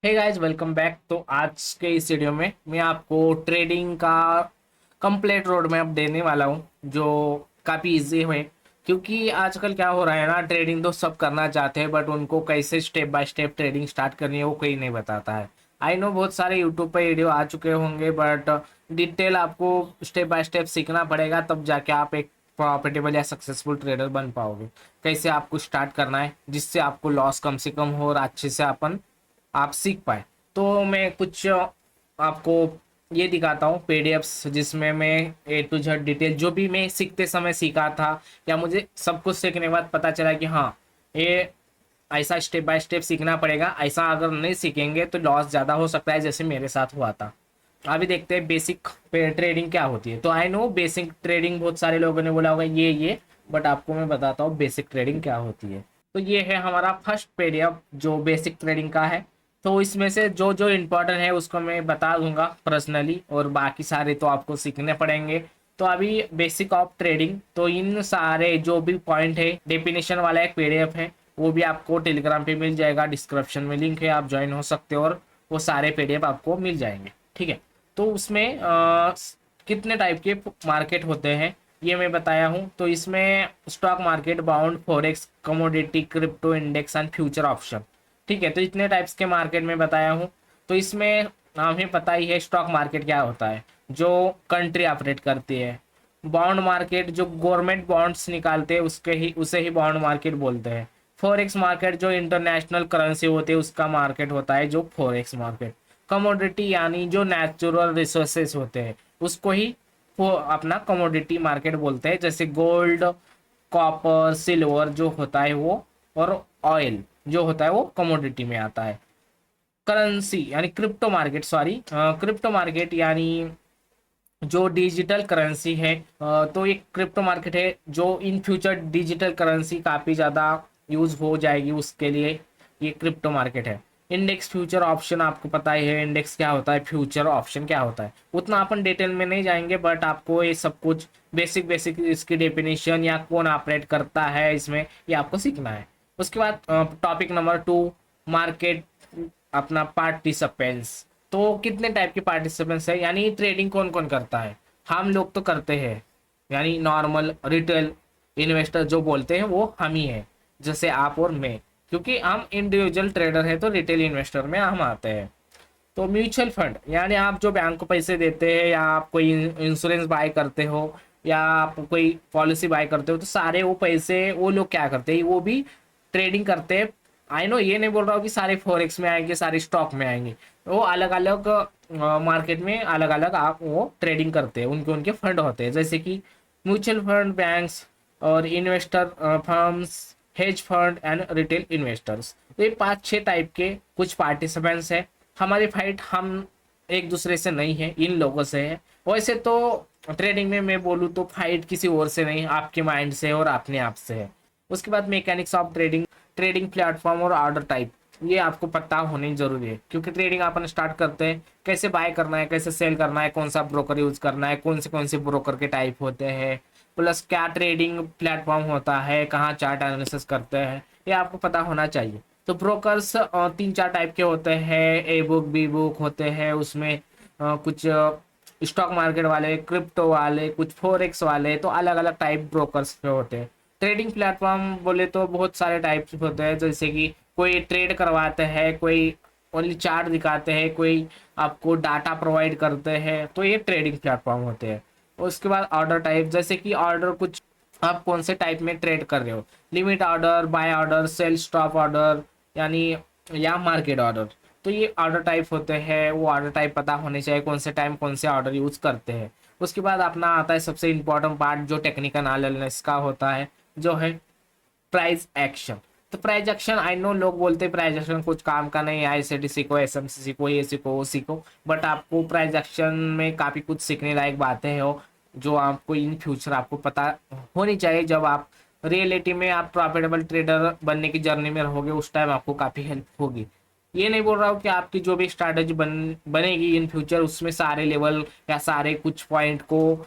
Hey guys, welcome back. तो आज के इस वीडियो में मैं आपको ट्रेडिंग का कंप्लीट रोड मैप देने वाला हूँ जो काफ़ी इजी है। क्योंकि आजकल क्या हो रहा है ना, ट्रेडिंग तो सब करना चाहते हैं बट उनको कैसे step by step trading start करनी है वो कोई नहीं बताता है। आई नो बहुत सारे यूट्यूब पे वीडियो आ चुके होंगे बट डिटेल आपको स्टेप बाय स्टेप सीखना पड़ेगा, तब जाके आप एक प्रॉफिटेबल या सक्सेसफुल ट्रेडर बन पाओगे। कैसे आपको स्टार्ट करना है जिससे आपको लॉस कम से कम हो और अच्छे से आप सीख पाए। तो मैं कुछ आपको ये दिखाता हूँ पीडीएफ्स जिसमें मैं ए टू जेड डिटेल जो भी मैं सीखते समय सीखा था या मुझे सब कुछ सीखने के बाद पता चला कि हाँ, ये ऐसा स्टेप बाय स्टेप सीखना पड़ेगा। ऐसा अगर नहीं सीखेंगे तो लॉस ज़्यादा हो सकता है, जैसे मेरे साथ हुआ था। अभी देखते हैं बेसिक ट्रेडिंग क्या होती है। तो आई नो बेसिक ट्रेडिंग बहुत सारे लोगों ने बोला होगा ये बट आपको मैं बताता हूँ बेसिक ट्रेडिंग क्या होती है। तो ये है हमारा फर्स्ट पीडीएफ जो बेसिक ट्रेडिंग का है। तो इसमें से जो जो इम्पोर्टेंट है उसको मैं बता दूंगा पर्सनली, और बाकी सारे तो आपको सीखने पड़ेंगे। तो अभी बेसिक ऑफ ट्रेडिंग, तो इन सारे जो भी पॉइंट है डेफिनेशन वाला एक पीडीएफ है, वो भी आपको टेलीग्राम पे मिल जाएगा। डिस्क्रिप्शन में लिंक है, आप ज्वाइन हो सकते हो और वो सारे पीडीएफ आपको मिल जाएंगे। ठीक है। तो उसमें कितने टाइप के मार्केट होते हैं ये मैं बताया हूँ। तो इसमें stock market, bound, forex, commodity, crypto, index and future option. ठीक है। तो इतने टाइप्स के मार्केट में बताया हूँ। तो इसमें हमें पता ही है स्टॉक मार्केट क्या होता है, जो कंट्री ऑपरेट करती है। बॉन्ड मार्केट जो गवर्नमेंट बॉन्ड्स निकालते हैं उसे ही बॉन्ड मार्केट बोलते हैं। फॉरेक्स मार्केट जो इंटरनेशनल करेंसी होती है उसका मार्केट होता है जो फॉरेक्स मार्केट। कमोडिटी यानी जो नेचुरल रिसोर्सेस होते हैं उसको ही वो अपना कमोडिटी मार्केट बोलते हैं, जैसे गोल्ड, कॉपर, सिल्वर जो होता है वो, और ऑयल जो होता है वो कमोडिटी में आता है। करेंसी यानी crypto market, sorry, crypto market यानी जो डिजिटल करेंसी है। तो एक क्रिप्टो मार्केट है जो इन फ्यूचर डिजिटल करेंसी काफ़ी ज़्यादा यूज हो जाएगी, उसके लिए ये क्रिप्टो मार्केट है। इंडेक्स फ्यूचर ऑप्शन, आपको पता ही है इंडेक्स क्या होता है, फ्यूचर ऑप्शन क्या होता है। उतना अपन डिटेल में नहीं जाएंगे बट आपको ये सब कुछ बेसिक बेसिक इसकी डेफिनेशन या कौन ऑपरेट करता है इसमें ये आपको सीखना है। उसके बाद टॉपिक नंबर 2, मार्केट अपना पार्टिसिपेंट्स। तो कितने टाइप के पार्टिसिपेंट्स है, यानी ट्रेडिंग कौन कौन करता है। हम लोग तो करते हैं, यानी नॉर्मल रिटेल इन्वेस्टर जो बोलते हैं वो हम ही हैं, जैसे आप और मैं। क्योंकि हम इंडिविजुअल ट्रेडर है तो रिटेल इन्वेस्टर में हम आते हैं। तो म्यूचुअल फंड यानी आप जो बैंक को पैसे देते हैं या आप कोई इंश्योरेंस बाय करते हो या आप कोई पॉलिसी बाय करते हो, तो सारे वो पैसे वो लोग क्या करते हैं, वो भी ट्रेडिंग करते हैं। आई नो ये नहीं बोल रहा हूँ कि सारे फॉरेक्स में आएंगे, सारे स्टॉक में आएंगे। वो अलग अलग मार्केट में अलग अलग आप वो ट्रेडिंग करते हैं, उनके उनके फंड होते हैं, जैसे कि म्यूचुअल फंड, बैंक्स और investor firms, hedge fund and retail investors. तो ये 5-6 टाइप के कुछ पार्टिसिपेंट्स हैं। हमारी फाइट हम एक दूसरे से नहीं है, इन लोगों से है। वैसे तो ट्रेडिंग में मैं बोलूँ तो फाइट किसी और से नहीं, आपके माइंड से है और अपने आप से है। उसके बाद mechanics of trading, trading platform और ऑर्डर टाइप, ये आपको पता होनी जरूरी है। क्योंकि ट्रेडिंग अपन स्टार्ट करते हैं, कैसे बाय करना है, कैसे सेल करना है, कौन सा ब्रोकर यूज करना है, कौन से ब्रोकर के टाइप होते हैं, प्लस क्या ट्रेडिंग प्लेटफॉर्म होता है, कहाँ चार्ट एनालिसिस करते हैं, ये आपको पता होना चाहिए। तो ब्रोकर्स 3-4 टाइप के होते हैं, ए बुक, बी बुक होते हैं। उसमें कुछ स्टॉक मार्केट वाले, क्रिप्टो वाले, कुछ फॉरेक्स वाले, तो अलग अलग टाइप ब्रोकर्स के होते हैं। ट्रेडिंग प्लेटफॉर्म बोले तो बहुत सारे टाइप्स होते हैं, जैसे कि कोई ट्रेड करवाते हैं, कोई ओनली चार्ट दिखाते हैं, कोई आपको डाटा प्रोवाइड करते हैं, तो ये ट्रेडिंग प्लेटफॉर्म होते हैं। उसके बाद ऑर्डर टाइप, जैसे कि ऑर्डर कुछ आप कौन से टाइप में ट्रेड कर रहे हो, limit order, buy order, sell stop order, यानी या मार्केट ऑर्डर। तो ये ऑर्डर टाइप होते हैं, वो ऑर्डर टाइप पता होने चाहिए कौन से टाइम कौन से ऑर्डर यूज करते हैं। उसके बाद अपना आता है सबसे इंपॉर्टेंट पार्ट जो टेक्निकल एनालिसिस का होता है, जो है प्राइस एक्शन। तो प्राइस एक्शन, आई नो लोग बोलते हैं प्राइस एक्शन कुछ काम का नहीं है, आईसीटी सीखो, एसएमसी सीखो, ये सीखो वो सीखो, बट आपको प्राइस एक्शन में काफ़ी कुछ सीखने लायक बातें हो जो आपको इन फ्यूचर आपको पता होनी चाहिए। जब आप रियलिटी में आप प्रॉफिटेबल ट्रेडर बनने की जर्नी में रहोगे उस टाइम आपको काफ़ी हेल्प होगी। ये नहीं बोल रहा हूँ कि आपकी जो भी स्ट्रैटेजी बनेगी इन फ्यूचर उसमें सारे लेवल या सारे कुछ पॉइंट को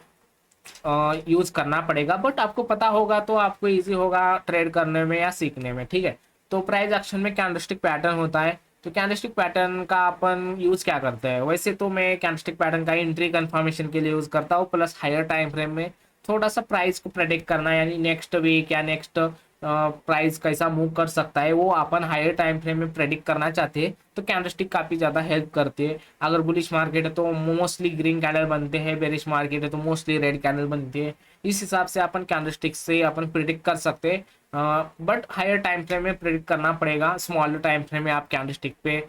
यूज करना पड़ेगा, बट आपको पता होगा तो आपको इजी होगा ट्रेड करने में या सीखने में। ठीक है। तो प्राइस एक्शन में कैंडलस्टिक पैटर्न होता है, तो कैंडलस्टिक पैटर्न का अपन यूज क्या करते हैं, वैसे तो मैं कैंडलस्टिक पैटर्न का एंट्री कंफर्मेशन के लिए यूज करता हूँ, प्लस हायर टाइम फ्रेम में थोड़ा सा प्राइस को प्रेडिक्ट करना, यानी नेक्स्ट वीक या नेक्स्ट प्राइस कैसा मूव कर सकता है वो अपन हायर टाइम फ्रेम में प्रेडिक्ट करना चाहते हैं, तो कैंडलस्टिक काफी ज्यादा हेल्प करती है। अगर बुलिश मार्केट है तो मोस्टली ग्रीन कैंडल बनते हैं, बेरिश मार्केट है तो मोस्टली रेड कैंडल बनती है। इस हिसाब से अपन कैंडलस्टिक से अपन प्रिडिक्ट कर सकते हैं, बट हायर टाइम फ्रेम में प्रिडिक्ट करना पड़ेगा। स्मॉलर टाइम फ्रेम में आप कैंडलस्टिक पे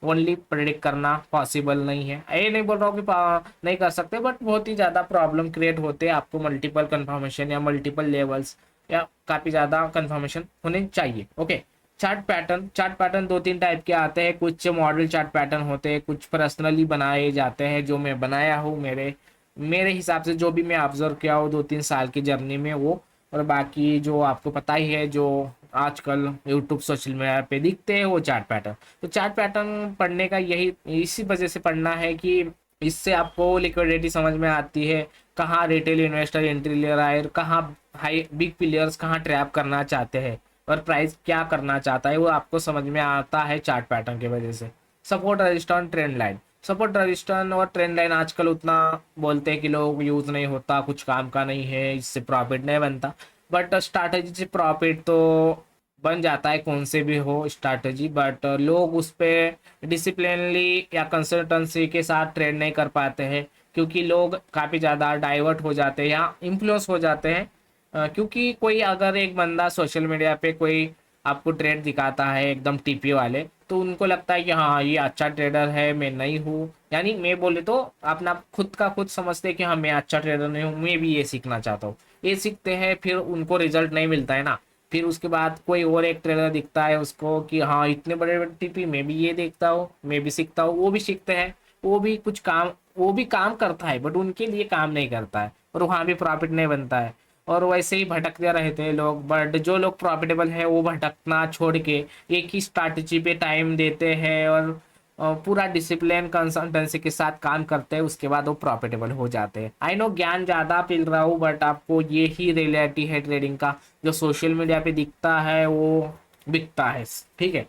ओनली प्रिडिक्ट करना पॉसिबल नहीं है। ये नहीं बोल रहा हूँ कि नहीं कर सकते, बट बहुत ही ज़्यादा प्रॉब्लम क्रिएट होते हैं, आपको मल्टीपल कंफर्मेशन या मल्टीपल लेवल्स या काफ़ी ज़्यादा कंफर्मेशन होने चाहिए। ओके, चार्ट पैटर्न दो तीन टाइप के आते हैं, कुछ मॉडल चार्ट पैटर्न होते हैं, कुछ पर्सनली बनाए जाते हैं, जो मैं बनाया हूँ मेरे मेरे हिसाब से, जो भी मैं ऑब्जर्व किया हूँ 2-3 साल की जर्नी में वो। और बाकी जो आपको पता ही है, जो आजकल यूट्यूब सोशल मीडिया पे दिखते हैं वो चार्ट पैटर्न। तो चार्ट पैटर्न पढ़ने का यही इसी वजह से पढ़ना है कि इससे आपको लिक्विडिटी समझ में आती है, कहाँ रिटेल इन्वेस्टर एंट्री ले रहा है, कहाँ हाई बिग प्लेयर्स कहाँ ट्रैप करना चाहते हैं, और प्राइस क्या करना चाहता है वो आपको समझ में आता है चार्ट पैटर्न की वजह से। Support register trend line, support register और ट्रेंड लाइन आजकल उतना बोलते हैं कि लोग यूज नहीं होता, कुछ काम का नहीं है, इससे प्रॉफिट नहीं बनता, बट स्ट्रैटेजी से प्रॉफिट तो बन जाता है, कौन से भी हो स्ट्रैटेजी, बट लोग उस पर डिसिप्लिनली या कंसिस्टेंसी के साथ ट्रेड नहीं कर पाते हैं, क्योंकि लोग काफ़ी ज़्यादा डाइवर्ट हो जाते हैं या इन्फ्लुएंस हो जाते हैं। क्योंकि कोई अगर एक बंदा सोशल मीडिया पे कोई आपको ट्रेड दिखाता है एकदम टीपी वाले, तो उनको लगता है कि हाँ ये अच्छा ट्रेडर है, मैं नहीं हूँ, यानी मैं बोले तो अपना खुद का खुद समझते हैं कि हाँ मैं अच्छा ट्रेडर नहीं हूँ, मैं भी ये सीखना चाहता हूँ। ये सीखते हैं, फिर उनको रिजल्ट नहीं मिलता है ना, फिर उसके बाद कोई और एक ट्रेडर दिखता है उसको कि हाँ इतने बड़े बड़े टीपी, मैं भी ये देखता हूँ, मैं भी सीखता हूँ, वो भी सीखते हैं, वो भी कुछ काम वो भी काम करता है, बट उनके लिए काम नहीं करता है, और वहाँ भी प्रॉफिट नहीं बनता है, और वैसे ही भटकते रहते हैं लोग। बट जो लोग प्रॉफिटेबल है वो भटकना छोड़ के एक ही स्ट्रैटेजी पे टाइम देते हैं, और पूरा डिसिप्लिन कंसल्टेंसी के साथ काम करते हैं, उसके बाद वो प्रॉफिटेबल हो जाते हैं। आई नो ज्ञान ज़्यादा पिल रहा हूँ, बट आपको ये ही रियलिटी है ट्रेडिंग का, जो सोशल मीडिया पे दिखता है वो बिकता है। ठीक है,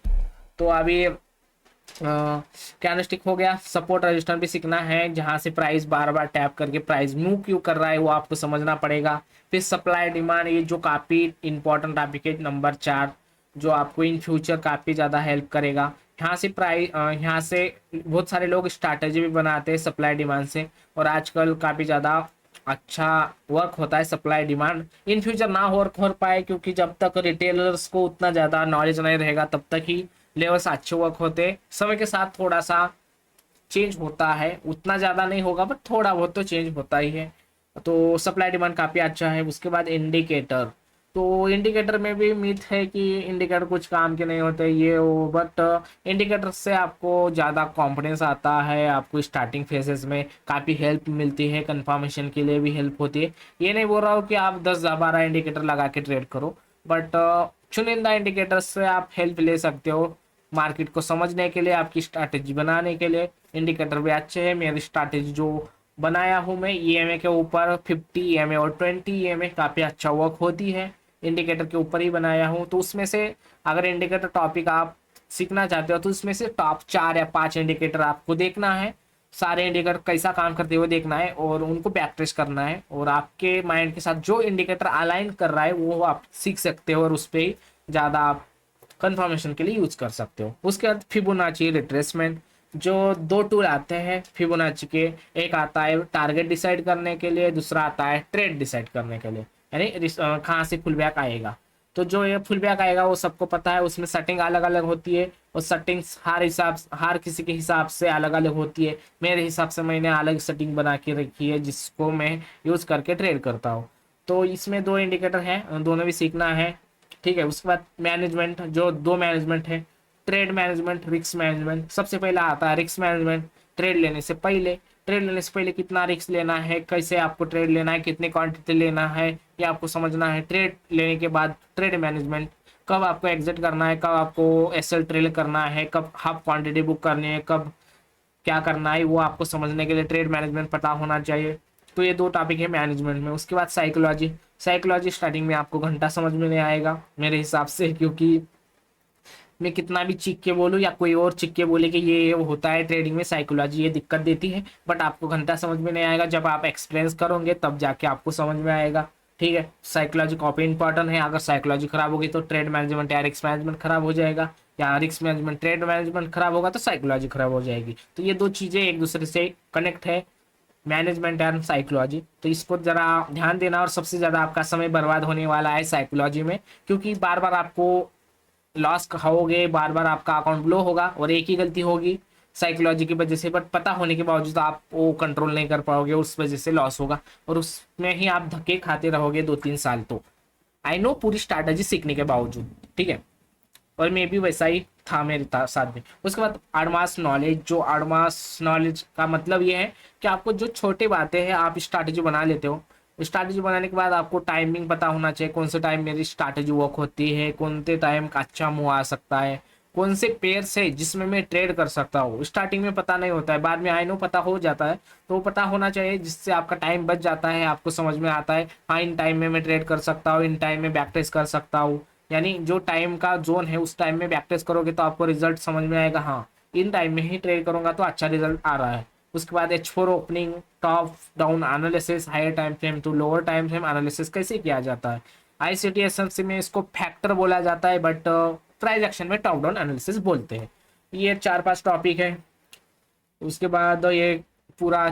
तो अभी कैंडलस्टिक हो गया, सपोर्ट रजिस्टर भी सीखना है, जहां से प्राइस बार बार टैप करके प्राइस मूव क्यों कर रहा है वो आपको समझना पड़ेगा। फिर सप्लाई डिमांड, ये जो काफ़ी इंपॉर्टेंट टॉपिक है नंबर 4, जो आपको इन फ्यूचर काफ़ी ज़्यादा हेल्प करेगा। यहाँ से यहाँ से बहुत सारे लोग स्ट्रैटेजी भी बनाते हैं सप्लाई डिमांड से, और आजकल काफ़ी ज़्यादा अच्छा वर्क होता है सप्लाई डिमांड। इन फ्यूचर ना वर्क हो पाए, क्योंकि जब तक रिटेलर्स को उतना ज़्यादा नॉलेज नहीं रहेगा तब तक ही लेवल्स अच्छे वर्क होते। समय के साथ थोड़ा सा चेंज होता है, उतना ज़्यादा नहीं होगा बट थोड़ा बहुत तो चेंज होता ही है। तो सप्लाई डिमांड काफ़ी अच्छा है। उसके बाद इंडिकेटर, तो इंडिकेटर में भी मिथ है कि इंडिकेटर कुछ काम के नहीं होते ये वो, बट इंडिकेटर से आपको ज़्यादा कॉन्फिडेंस आता है, आपको स्टार्टिंग फेजेस में काफ़ी हेल्प मिलती है, कंफर्मेशन के लिए भी हेल्प होती है। ये नहीं बोल रहा हूँ कि आप 10-12 इंडिकेटर लगा के ट्रेड करो, बट चुनिंदा इंडिकेटर से आप हेल्प ले सकते हो मार्केट को समझने के लिए, आपकी स्ट्रैटेजी बनाने के लिए। इंडिकेटर भी अच्छे हैं। मेरी स्ट्रैटेजी जो बनाया हूँ मैं ईएमए के ऊपर 50 ईएमए और 20 ईएमए काफ़ी अच्छा वर्क होती है, इंडिकेटर के ऊपर ही बनाया हूँ। तो उसमें से अगर इंडिकेटर टॉपिक आप सीखना चाहते हो तो उसमें से टॉप 4 या 5 इंडिकेटर आपको देखना है, सारे इंडिकेटर कैसा काम करते हुए देखना है और उनको बैक ट्रेस करना है, और आपके माइंड के साथ जो इंडिकेटर अलाइन कर रहा है वो आप सीख सकते हो, और उस पर ज़्यादा आप कंफर्मेशन के लिए यूज कर सकते हो। उसके बाद फिबोनाची रिट्रेसमेंट, जो दो टूल आते हैं फिबोनाची के, एक आता है टारगेट डिसाइड करने के लिए, दूसरा आता है ट्रेड डिसाइड करने के लिए, यानी कहाँ से फुल बैक आएगा। तो जो ये फुल बैक आएगा वो सबको पता है, उसमें सेटिंग अलग अलग होती है, और सेटिंग्स हर किसी के हिसाब से अलग अलग होती है। मेरे हिसाब से मैंने अलग सेटिंग बना के रखी है जिसको मैं यूज करके ट्रेड करता हूँ। तो इसमें 2 इंडिकेटर हैं, दोनों भी सीखना है। ठीक है, उसके बाद मैनेजमेंट, जो 2 मैनेजमेंट है, ट्रेड मैनेजमेंट, रिस्क मैनेजमेंट। सबसे पहला आता है रिस्क मैनेजमेंट। ट्रेड लेने से पहले कितना रिस्क लेना है, कैसे आपको ट्रेड लेना है, कितनी क्वांटिटी लेना है, ये आपको समझना है। ट्रेड लेने के बाद ट्रेड मैनेजमेंट, कब आपको एग्जिट करना है, कब आपको एसएल ट्रेड करना है, कब हाफ क्वांटिटी बुक करनी है, कब क्या करना है, वो आपको समझने के लिए ट्रेड मैनेजमेंट पता होना चाहिए। तो ये 2 टॉपिक है मैनेजमेंट में। उसके बाद साइकोलॉजी स्टार्टिंग में आपको घंटा समझ में नहीं आएगा मेरे हिसाब से, क्योंकि मैं कितना भी चीख के बोलूँ या कोई और चीख के बोले कि ये होता है ट्रेडिंग में, साइकोलॉजी ये दिक्कत देती है, बट आपको घंटा समझ में नहीं आएगा। जब आप एक्सपीरियंस करोगे तब जाके आपको समझ में आएगा। ठीक है, साइकोलॉजी कॉपी इंपॉर्टेंट है। अगर साइकोलॉजी खराब होगी तो ट्रेड मैनेजमेंट या रिस्क मैनेजमेंट खराब हो जाएगा, या रिस्क मैनेजमेंट ट्रेड मैनेजमेंट खराब होगा तो साइकोलॉजी खराब हो जाएगी। तो ये दो चीज़ें एक दूसरे से कनेक्ट है, मैनेजमेंट एंड साइकोलॉजी। तो इसको जरा ध्यान देना। और सबसे ज़्यादा आपका समय बर्बाद होने वाला है साइकोलॉजी में, क्योंकि बार बार आपको लॉस खाओगे, बार बार आपका अकाउंट ब्लो होगा और एक ही गलती होगी साइकोलॉजी की वजह से, बट पता होने के बावजूद आप वो कंट्रोल नहीं कर पाओगे, उस वजह से लॉस होगा और उसमें ही आप धक्के खाते रहोगे 2-3 साल। तो आई नो पूरी स्ट्रैटेजी सीखने के बावजूद, ठीक है। और मैं भी वैसा ही था मेरे साथ में। उसके बाद एडवांस नॉलेज, जो एडवांस नॉलेज का मतलब ये है कि आपको जो छोटी बातें हैं आप स्ट्रैटेजी बना लेते हो। स्ट्रैटेजी बनाने के बाद आपको टाइमिंग पता होना चाहिए, कौन से टाइम मेरी स्ट्रैटेजी वर्क होती है, कौन से टाइम का अच्छा मूव आ सकता है, कौन से पेयर से जिसमें मैं ट्रेड कर सकता हूँ। स्टार्टिंग में पता नहीं होता है, बाद में आई नो पता हो जाता है। तो पता होना चाहिए जिससे आपका टाइम बच जाता है, आपको समझ में आता है हाँ इन टाइम में मैं ट्रेड कर सकता हूँ, इन टाइम में बैक टेस्ट कर सकता हूँ। यानी जो टाइम का जोन है उस टाइम में बैक टेस्ट करोगे तो आपको रिजल्ट समझ में आएगा, हाँ इन टाइम में ही ट्रेड करूंगा तो अच्छा रिजल्ट आ रहा है। उसके बाद H4 opening, top down analysis, higher time frame to lower time frame analysis कैसे किया जाता है। ICT SMC में इसको फैक्टर बोला जाता है, बट प्राइस एक्शन में टॉप डाउन एनालिसिस बोलते हैं। ये 4-5 टॉपिक है। उसके बाद ये पूरा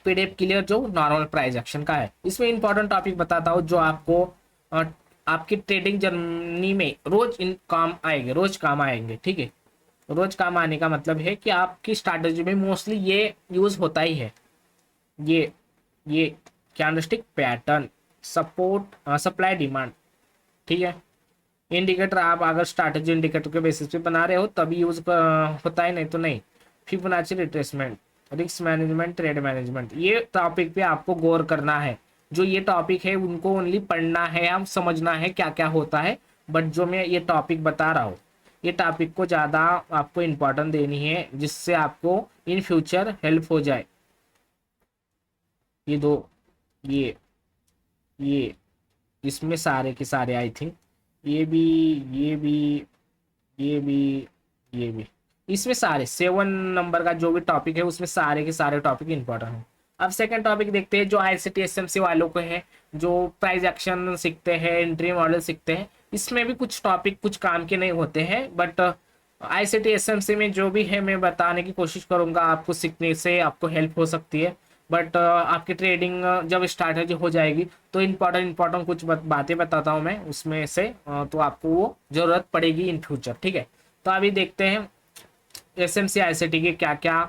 पीडीएफ क्लियर जो नॉर्मल प्राइस एक्शन का है। इसमें इंपॉर्टेंट टॉपिक बताता हूँ जो आपको आपकी ट्रेडिंग जर्नी में रोज इन काम आएंगे, रोज काम आएंगे। ठीक है, रोज काम आने का मतलब है कि आपकी स्ट्रैटेजी में मोस्टली ये यूज होता ही है। ये candlestick pattern, support, supply demand. ठीक है, इंडिकेटर आप अगर स्ट्रैटेजी इंडिकेटर के बेसिस पे बना रहे हो तभी यूज होता है, नहीं तो नहीं। Fibonacci retracement, risk management, trade management, ये टॉपिक पे आपको गौर करना है। जो ये टॉपिक है उनको ओनली पढ़ना है, हम समझना है क्या क्या होता है। बट जो मैं ये टॉपिक बता रहा हूँ ये टॉपिक को ज़्यादा आपको इम्पोर्टेंट देनी है जिससे आपको इन फ्यूचर हेल्प हो जाए। ये दो, ये ये इसमें सारे के सारे आई थिंक ये भी, ये भी, ये भी, ये भी, इसमें सारे 7 नंबर का जो भी टॉपिक है उसमें सारे के सारे टॉपिक इंपॉर्टेंट है। अब सेकंड टॉपिक देखते हैं जो ICT SMC वालों को है, जो प्राइस एक्शन सीखते हैं, एंट्री मॉडल सीखते हैं। इसमें भी कुछ टॉपिक कुछ काम के नहीं होते हैं, बट ICT SMC में जो भी है मैं बताने की कोशिश करूंगा, आपको सीखने से आपको हेल्प हो सकती है। बट आपकी ट्रेडिंग जब स्ट्रैटेजी हो जाएगी तो इंपॉर्टेंट कुछ बातें बताता हूँ मैं उसमें से, तो आपको वो जरूरत पड़ेगी इन फ्यूचर। ठीक है, तो अभी देखते हैं SMC ICT के क्या क्या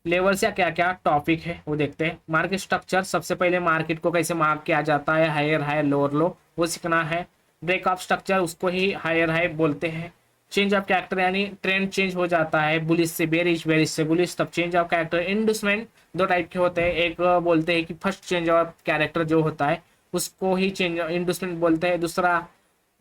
लेवल्स या क्या क्या टॉपिक है वो देखते हैं। मार्केट स्ट्रक्चर, सबसे पहले मार्केट को कैसे मार्क किया जाता है, हायर हाई लोअर लो, वो सीखना है। ब्रेक ऑफ स्ट्रक्चर, उसको ही हायर हाई बोलते हैं। चेंज ऑफ कैरेक्टर, यानी ट्रेंड चेंज हो जाता है, बुलिश से बेरिश, बेरिश से बुलिश, तब चेंज ऑफ कैरेक्टर। इंडस्टमेंट दो टाइप के होते हैं, एक बोलते हैं कि फर्स्ट चेंज ऑफ कैरेक्टर जो होता है उसको ही चेंज इंडस्टमेंट बोलते हैं। दूसरा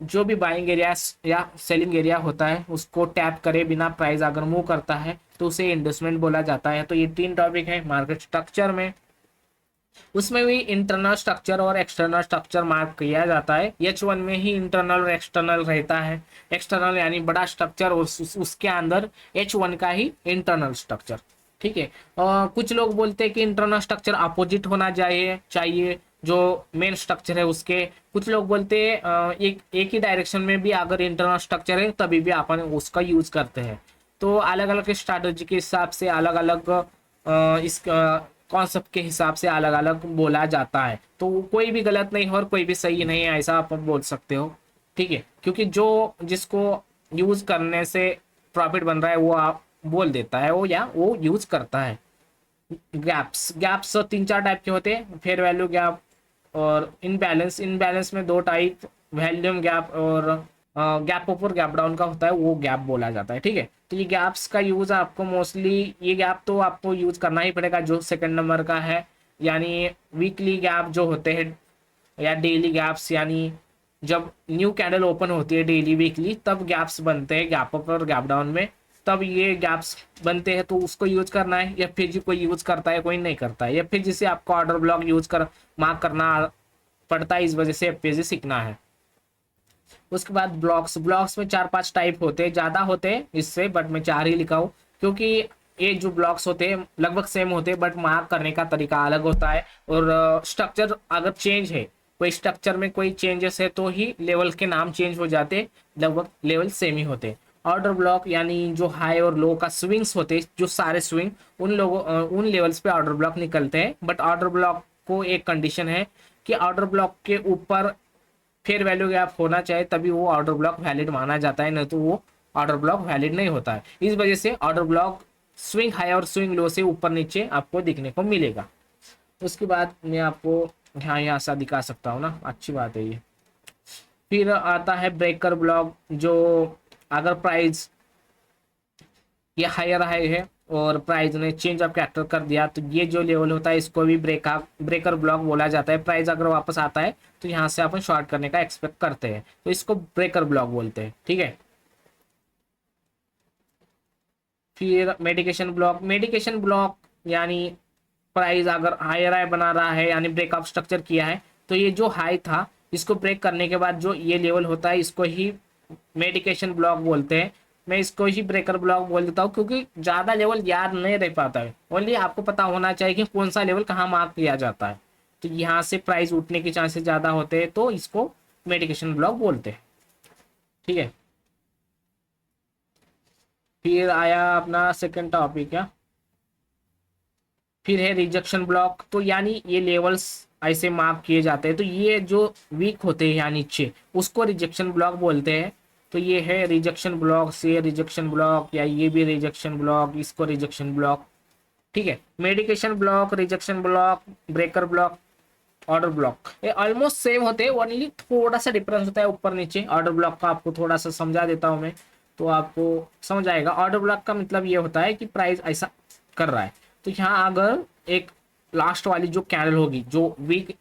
जो भी बाइंग एरिया या सेलिंग एरिया होता है उसको टैप करे बिना प्राइस अगर मूव करता है तो उसे इन्वेस्टमेंट बोला जाता है। तो ये 3 टॉपिक है मार्केट स्ट्रक्चर में। उसमें भी इंटरनल स्ट्रक्चर और एक्सटर्नल स्ट्रक्चर मार्क किया जाता है। H1 में ही इंटरनल और एक्सटर्नल रहता है। एक्सटर्नल यानी बड़ा स्ट्रक्चर और उसके अंदर H1 का ही इंटरनल स्ट्रक्चर। ठीक है, कुछ लोग बोलते हैं कि इंटरनल स्ट्रक्चर अपोजिट होना चाहिए जो मेन स्ट्रक्चर है उसके। कुछ लोग बोलते हैं एक ही डायरेक्शन में भी अगर इंटरनल स्ट्रक्चर है तभी भी अपन उसका यूज करते हैं। तो अलग अलग स्ट्रैटेजी के हिसाब से अलग अलग इस कॉन्सेप्ट के हिसाब से अलग अलग बोला जाता है। तो कोई भी गलत नहीं है और कोई भी सही नहीं है ऐसा आप बोल सकते हो। ठीक है, क्योंकि जो जिसको यूज करने से प्रॉफिट बन रहा है वो आप बोल देता है वो या वो यूज करता है। गैप्स 3-4 टाइप के होते हैं, फेयर वैल्यू गैप और इनबैलेंस में 2 टाइप, वॉल्यूम गैप और गैप अप और गैप डाउन का होता है, वो गैप बोला जाता है। ठीक है, तो ये गैप्स का यूज आपको मोस्टली, ये गैप तो आपको यूज करना ही पड़ेगा जो सेकंड नंबर का है। यानी वीकली गैप जो होते हैं या डेली गैप्स, यानी जब न्यू कैंडल ओपन होती है डेली वीकली तब गैप्स बनते हैं गैप अप और गैप डाउन में, तब ये गैप्स बनते हैं तो उसको यूज करना है। या फिर जी कोई यूज करता है कोई नहीं करता है, या फिर जिसे आपको ऑर्डर ब्लॉक यूज कर मार्क करना पड़ता है, इस वजह से FPG सीखना है। उसके बाद ब्लॉक्स, ब्लॉक्स में 4-5 टाइप होते हैं, ज़्यादा होते हैं इससे, बट मैं 4 ही लिखा हूँ क्योंकि ये जो ब्लॉक्स होते हैं लगभग सेम होते हैं, बट मार्क करने का तरीका अलग होता है। और स्ट्रक्चर अगर चेंज है, कोई स्ट्रक्चर में कोई चेंजेस है तो ही लेवल के नाम चेंज हो जाते हैं, लगभग लेवल सेम ही होते हैं। ऑर्डर ब्लॉक यानी जो हाई और लो का स्विंग्स होते हैं, जो सारे स्विंग उन लोगों उन लेवल्स पे ऑर्डर ब्लॉक निकलते हैं। बट ऑर्डर ब्लॉक को एक कंडीशन है कि ऑर्डर ब्लॉक के ऊपर फेयर वैल्यू गैप होना चाहिए, तभी वो ऑर्डर ब्लॉक वैलिड माना जाता है, नहीं तो वो ऑर्डर ब्लॉक वैलिड नहीं होता है। इस वजह से ऑर्डर ब्लॉक स्विंग हाई और स्विंग लो से ऊपर नीचे आपको दिखने को मिलेगा। उसके बाद मैं आपको यहाँ सा दिखा सकता हूँ ना, अच्छी बात है ये। फिर आता है ब्रेकर ब्लॉक, जो अगर प्राइस ये हायर हाई है और प्राइस ने चेंज ऑफ कैरेक्टर कर दिया, तो ये जो लेवल होता है इसको भी ब्रेकर ब्लॉक बोला जाता है। प्राइस अगर वापस आता है तो यहाँ से अपन शॉर्ट करने का एक्सपेक्ट करते हैं, तो इसको ब्रेकर ब्लॉक बोलते हैं, ठीक है। फिर मेडिकेशन ब्लॉक यानी प्राइस अगर हायर हाई बना रहा है यानी ब्रेकअप स्ट्रक्चर किया है, तो ये जो हाई था इसको ब्रेक करने के बाद जो ये लेवल होता है इसको ही मेडिकेशन ब्लॉक बोलते हैं। मैं इसको ही ब्रेकर ब्लॉक बोल देता हूँ क्योंकि ज़्यादा लेवल याद नहीं रह पाता है, ओनली आपको पता होना चाहिए कि कौन सा लेवल कहाँ मार्क किया जाता है। तो यहाँ से प्राइस उठने के चांसेस ज़्यादा होते हैं, तो इसको मेडिकेशन ब्लॉक बोलते हैं, ठीक है। फिर आया अपना सेकंड टॉपिक है, फिर है रिजेक्शन ब्लॉक। तो यानी ये लेवल्स ऐसे मार्क किए जाते हैं, तो ये जो वीक होते हैं यहाँ नीचे उसको रिजेक्शन ब्लॉक बोलते हैं। तो ये है रिजेक्शन ब्लॉक, से रिजेक्शन ब्लॉक, या ये भी रिजेक्शन ब्लॉक, इसको रिजेक्शन ब्लॉक, ठीक है। Medication block, rejection block, breaker block, order block, ये ऑलमोस्ट सेम होते हैं, ओनली थोड़ा सा डिफरेंस होता है ऊपर नीचे। ऑर्डर ब्लॉक का आपको थोड़ा सा समझा देता हूँ मैं, तो आपको समझ आएगा। ऑर्डर ब्लॉक का मतलब ये होता है कि प्राइस ऐसा कर रहा है, तो यहाँ अगर एक लास्ट वाली जो कैंडल होगी जो वीक,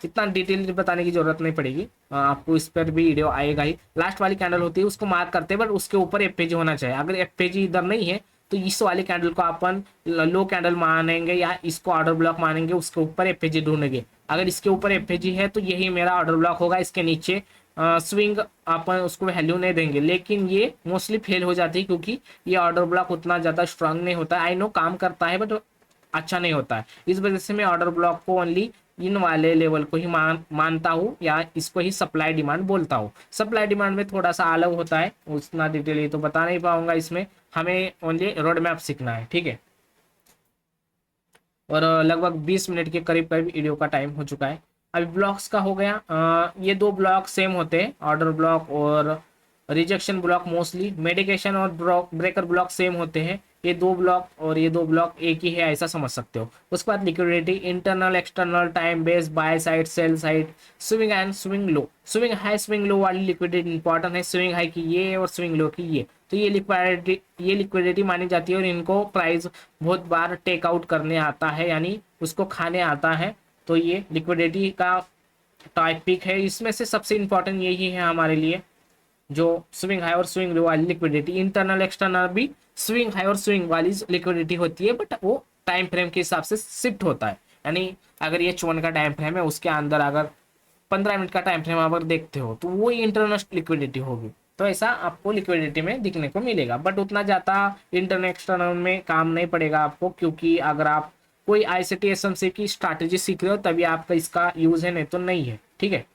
इतना डिटेल बताने की जरूरत नहीं पड़ेगी, आपको इस पर भी वीडियो आएगा ही। लास्ट वाली कैंडल होती है उसको मार्क करते हैं, बट उसके ऊपर एफएजी होना चाहिए। अगर एफएजी इधर नहीं है तो इस वाले कैंडल को अपन लो कैंडल मानेंगे या इसको ऑर्डर ब्लॉक मानेंगे, उसके ऊपर एफएजी ढूंढेंगे। अगर इसके ऊपर एफएजी है तो यही मेरा ऑर्डर ब्लॉक होगा, इसके नीचे स्विंग अपन उसको वैल्यू नहीं देंगे। लेकिन ये मोस्टली फेल हो जाती है क्योंकि ये ऑर्डर ब्लॉक उतना ज़्यादा स्ट्रांग नहीं होता। आई नो काम करता है बट अच्छा नहीं होता है। इस वजह से मैं ऑर्डर ब्लॉक को ओनली इन वाले लेवल को ही मानता हूँ, या इसको ही सप्लाई डिमांड बोलता हूँ। सप्लाई डिमांड में थोड़ा सा अलग होता है, उतना डिटेल ये तो बता नहीं पाऊंगा, इसमें हमें ओनली रोड मैप सीखना है, ठीक है। और लगभग 20 मिनट के करीब करीब वीडियो का टाइम हो चुका है। अभी ब्लॉक्स का हो गया। ये दो ब्लॉक सेम होते हैं, ऑर्डर ब्लॉक और रिजेक्शन ब्लॉक। मोस्टली मेडिकेशन और ब्रेकर ब्लॉक सेम होते हैं। ये दो ब्लॉक और ये दो ब्लॉक एक ही है, ऐसा समझ सकते हो। उसके बाद liquidity, internal external time base, by side sell side, swing and swing low. Swing high swing low वाली लिक्विडिटी इंपॉर्टेंट है, स्विंग हाई की ये और स्विंग लो की ये। तो ये लिक्विडिटी मानी जाती है और इनको प्राइस बहुत बार टेक आउट करने आता है, यानी उसको खाने आता है। तो ये लिक्विडिटी का टॉपिक है। इसमें से सबसे इंपॉर्टेंट यही है हमारे लिए, जो स्विंग हाई और स्विंग लो वाली लिक्विडिटी। इंटरनल एक्सटर्नल भी स्विंग हाई और स्विंग वाली लिक्विडिटी होती है, बट वो टाइम फ्रेम के हिसाब से शिफ्ट होता है। यानी अगर ये 54 का टाइम फ्रेम है, उसके अंदर अगर 15 मिनट का टाइम फ्रेम अगर देखते हो तो वो इंटरनल लिक्विडिटी होगी। तो ऐसा आपको लिक्विडिटी में दिखने को मिलेगा, बट उतना ज़्यादा इंटरनल एक्सटर्नल में काम नहीं पड़ेगा आपको, क्योंकि अगर आप कोई आईसीटी एसएमसी की स्ट्रैटेजी सीख रहे हो तभी आपका इसका यूज है, नहीं तो नहीं है, ठीक है।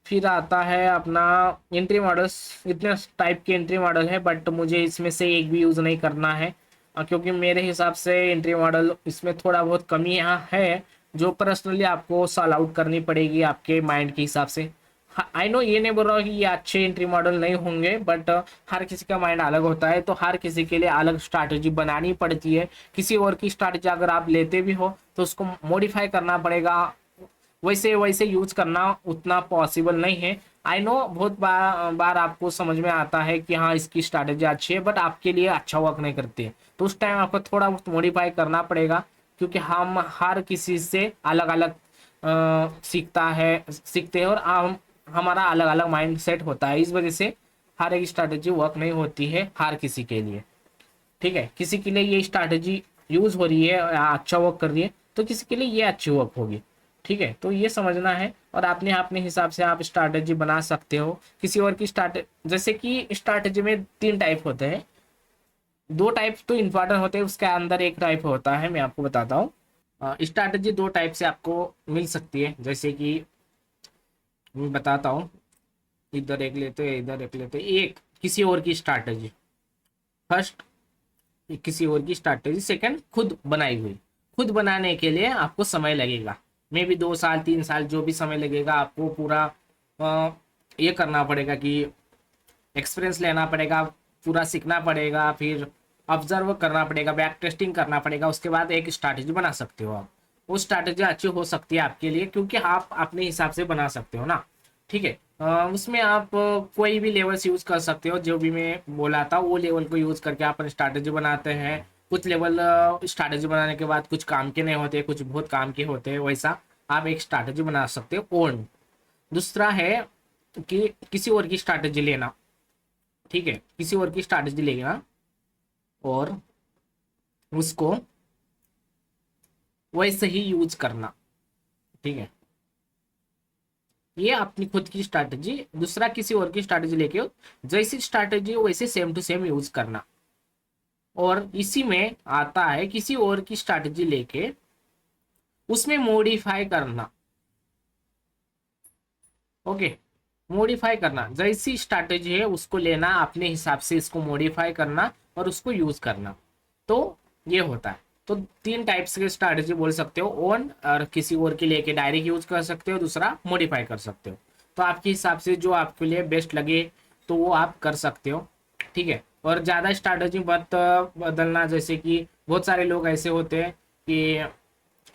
फिर आता है अपना एंट्री मॉडल्स। इतने टाइप के एंट्री मॉडल है, बट मुझे इसमें से एक भी यूज़ नहीं करना है, क्योंकि मेरे हिसाब से एंट्री मॉडल इसमें थोड़ा बहुत कमी यहाँ है, जो पर्सनली आपको सॉल्व आउट करनी पड़ेगी आपके माइंड के हिसाब से। आई नो ये नहीं बोल रहा हूँ कि ये अच्छे एंट्री मॉडल नहीं होंगे, बट हर किसी का माइंड अलग होता है, तो हर किसी के लिए अलग स्ट्रैटेजी बनानी पड़ती है। किसी और की स्ट्रैटेजी अगर आप लेते भी हो तो उसको मॉडिफाई करना पड़ेगा, वैसे वैसे यूज करना उतना पॉसिबल नहीं है। आई नो बहुत बार आपको समझ में आता है कि हाँ इसकी स्ट्रैटेजी अच्छी है, बट आपके लिए अच्छा वर्क नहीं करती है, तो उस टाइम आपको थोड़ा बहुत मॉडिफाई करना पड़ेगा, क्योंकि हम हर किसी से अलग अलग सीखते हैं और हम हमारा अलग अलग माइंड सेट होता है। इस वजह से हर एक स्ट्रैटेजी वर्क नहीं होती है हर किसी के लिए, ठीक है। किसी के लिए ये स्ट्रैटेजी यूज हो रही है या अच्छा वर्क कर रही है, तो किसी के लिए ये अच्छी वर्क होगी। ठीक है, तो ये समझना है और अपने अपने हिसाब से आप स्ट्रैटेजी बना सकते हो। किसी और की जैसे कि स्ट्रैटेजी में 3 टाइप होते हैं, 2 टाइप तो इंपॉर्टेंट होते हैं, उसके अंदर एक टाइप होता है, मैं आपको बताता हूँ। स्ट्रैटेजी 2 टाइप से आपको मिल सकती है, जैसे कि मैं बताता हूँ। इधर एक लेते हैं, इधर एक लेते हैं। एक किसी और की स्ट्रैटेजी, फर्स्ट किसी और की स्ट्रैटेजी, सेकंड खुद बनाई हुई। खुद बनाने के लिए आपको समय लगेगा, मे भी 2 साल 3 साल, जो भी समय लगेगा आपको पूरा ये करना पड़ेगा कि एक्सपीरियंस लेना पड़ेगा, पूरा सीखना पड़ेगा, फिर ऑब्जर्व करना पड़ेगा, बैक टेस्टिंग करना पड़ेगा, उसके बाद एक स्ट्रैटेजी बना सकते हो आप। वो स्ट्रैटेजी अच्छी हो सकती है आपके लिए, क्योंकि आप अपने हिसाब से बना सकते हो ना। ठीक है, उसमें आप कोई भी लेवल्स यूज कर सकते हो, जो भी मैं बोला था वो लेवल को यूज करके आप स्ट्रैटेजी बनाते हैं। कुछ लेवल स्ट्रैटेजी बनाने के बाद कुछ काम के नहीं होते, कुछ बहुत काम के होते हैं, वैसा आप एक स्ट्रैटेजी बना सकते हो ओन। दूसरा है कि किसी और की स्ट्रैटेजी लेना। ठीक है, किसी और की स्ट्रैटेजी लेना और उसको वैसे ही यूज करना। ठीक है, ये अपनी खुद की स्ट्रैटेजी, दूसरा किसी और की स्ट्रैटेजी लेके जैसी स्ट्रैटेजी वैसे सेम टू सेम यूज करना। और इसी में आता है किसी और की स्ट्रैटेजी लेके उसमें मॉडिफाई करना। ओके, मॉडिफाई करना, जैसी स्ट्रैटेजी है उसको लेना, अपने हिसाब से इसको मॉडिफाई करना और उसको यूज करना। तो ये होता है। तो 3 टाइप्स के स्ट्रैटेजी बोल सकते हो, ओन और किसी और के लेके डायरेक्ट यूज कर सकते हो, दूसरा मॉडिफाई कर सकते हो। तो आपके हिसाब से जो आपके लिए बेस्ट लगे तो वो आप कर सकते हो। ठीक है, और ज़्यादा स्ट्रैटेजी मत बदलना, जैसे कि बहुत सारे लोग ऐसे होते हैं कि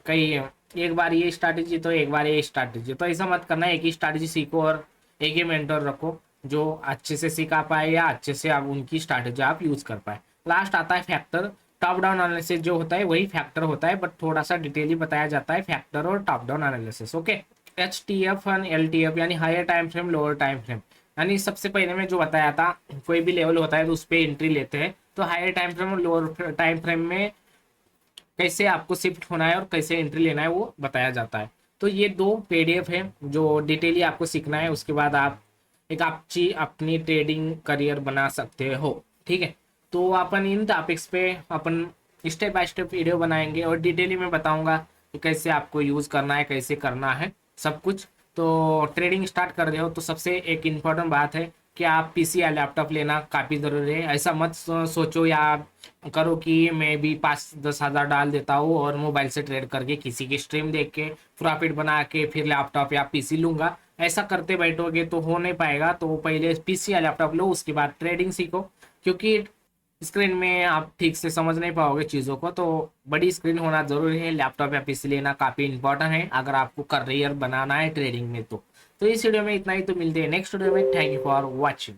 कहीं एक बार ये स्ट्रैटेजी तो एक बार ये स्ट्रैटेजी, तो ऐसा मत करना। एक ही स्ट्रैटेजी सीखो और एक ही मेंटर रखो जो अच्छे से सिखा पाए या अच्छे से आप उनकी स्ट्रैटेजी आप यूज कर पाए। लास्ट आता है फैक्टर। टॉप डाउन एनालिसिस जो होता है वही फैक्टर होता है, बट थोड़ा सा डिटेली बताया जाता है फैक्टर और top down analysis. Okay, HTF and LTF यानी higher time frame lower time frame, यानी सबसे पहले में जो बताया था, कोई भी लेवल होता है तो उस पर एंट्री लेते हैं। तो हायर टाइम फ्रेम और लोअर टाइम फ्रेम में कैसे आपको शिफ्ट होना है और कैसे एंट्री लेना है वो बताया जाता है। तो ये 2 PDF है जो डिटेली आपको सीखना है, उसके बाद आप एक अच्छी अपनी ट्रेडिंग करियर बना सकते हो। ठीक है, तो अपन इन टॉपिक्स पे अपन स्टेप बाय स्टेप वीडियो बनाएंगे और डिटेली में बताऊंगा कि कैसे आपको यूज़ करना है, कैसे करना है सब कुछ। तो ट्रेडिंग स्टार्ट कर रहे हो तो सबसे एक इम्पॉर्टेंट बात है कि आप PC या लैपटॉप लेना काफ़ी ज़रूरी है। ऐसा मत सोचो या करो कि मैं भी 5-10 हज़ार डाल देता हूँ और मोबाइल से ट्रेड करके किसी की स्ट्रीम देख के प्रॉफिट बना के फिर लैपटॉप या PC लूंगा। ऐसा करते बैठोगे तो हो नहीं पाएगा। तो पहले PC या लैपटॉप लो, उसके बाद ट्रेडिंग सीखो, क्योंकि स्क्रीन में आप ठीक से समझ नहीं पाओगे चीज़ों को। तो बड़ी स्क्रीन होना जरूरी है, लैपटॉप या PC लेना काफ़ी इंपॉर्टेंट है अगर आपको करियर बनाना है ट्रेडिंग में। तो इस वीडियो में इतना ही, तो मिलते हैं नेक्स्ट वीडियो में। Thank you for watching.